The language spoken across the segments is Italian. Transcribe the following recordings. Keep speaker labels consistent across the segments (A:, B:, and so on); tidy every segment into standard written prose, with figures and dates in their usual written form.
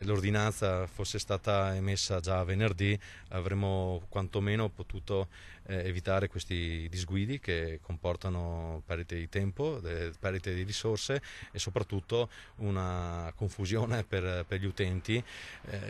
A: l'ordinanza fosse stata emessa già venerdì, avremmo quantomeno potuto evitare questi disguidi che comportano perdite di tempo, perdite di risorse e soprattutto una confusione per gli utenti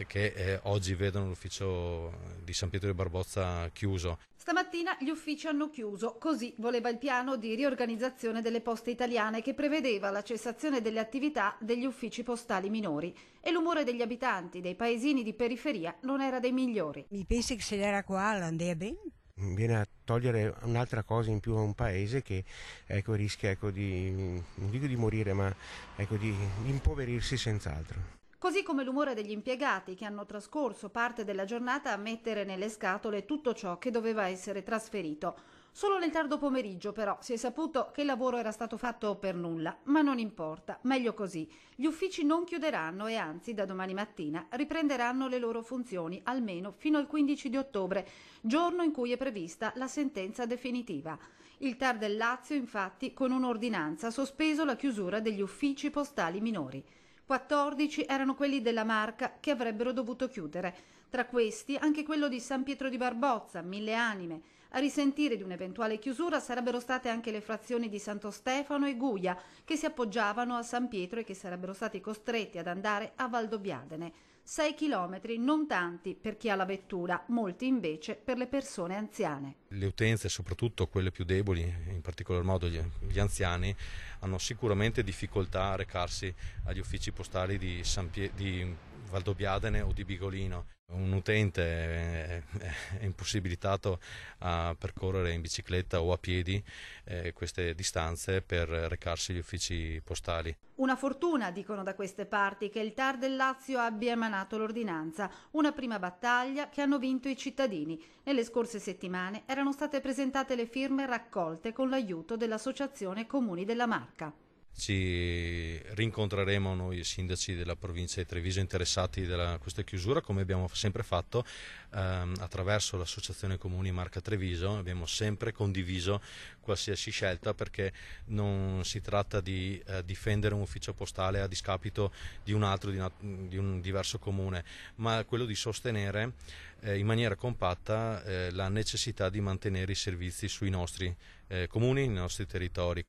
A: che oggi vedono l'ufficio di San Pietro di Barbozza chiuso.
B: Stamattina gli uffici hanno chiuso, così voleva il piano di riorganizzazione delle poste italiane che prevedeva la cessazione delle attività degli uffici postali minori e l'umore degli abitanti dei paesini di periferia non era dei migliori.
C: Mi pensi che se l'era qua andava bene?
D: Viene a togliere un'altra cosa in più a un paese che rischia non dico di morire, ma di impoverirsi senz'altro.
B: Così come l'umore degli impiegati che hanno trascorso parte della giornata a mettere nelle scatole tutto ciò che doveva essere trasferito. Solo nel tardo pomeriggio però si è saputo che il lavoro era stato fatto per nulla, ma non importa, meglio così. Gli uffici non chiuderanno e anzi da domani mattina riprenderanno le loro funzioni almeno fino al 15 di ottobre, giorno in cui è prevista la sentenza definitiva. Il TAR del Lazio infatti con un'ordinanza ha sospeso la chiusura degli uffici postali minori. 14 erano quelli della Marca che avrebbero dovuto chiudere. Tra questi anche quello di San Pietro di Barbozza, 1000 anime. A risentire di un'eventuale chiusura sarebbero state anche le frazioni di Santo Stefano e Guia, che si appoggiavano a San Pietro e che sarebbero stati costretti ad andare a Valdobbiadene. 6 chilometri, non tanti per chi ha la vettura, molti invece per le persone anziane.
A: Le utenze, soprattutto quelle più deboli, in particolar modo gli anziani, hanno sicuramente difficoltà a recarsi agli uffici postali di Valdobbiadene o di Bigolino. Un utente è impossibilitato a percorrere in bicicletta o a piedi queste distanze per recarsi agli uffici postali.
B: Una fortuna, dicono da queste parti, che il TAR del Lazio abbia emanato l'ordinanza, una prima battaglia che hanno vinto i cittadini. Nelle scorse settimane erano state presentate le firme raccolte con l'aiuto dell'Associazione Comuni della Marca.
A: Ci rincontreremo noi sindaci della provincia di Treviso interessati da questa chiusura, come abbiamo sempre fatto attraverso l'Associazione Comuni Marca Treviso. Abbiamo sempre condiviso qualsiasi scelta perché non si tratta di difendere un ufficio postale a discapito di un altro, di un diverso comune, ma quello di sostenere in maniera compatta la necessità di mantenere i servizi sui nostri comuni, nei nostri territori.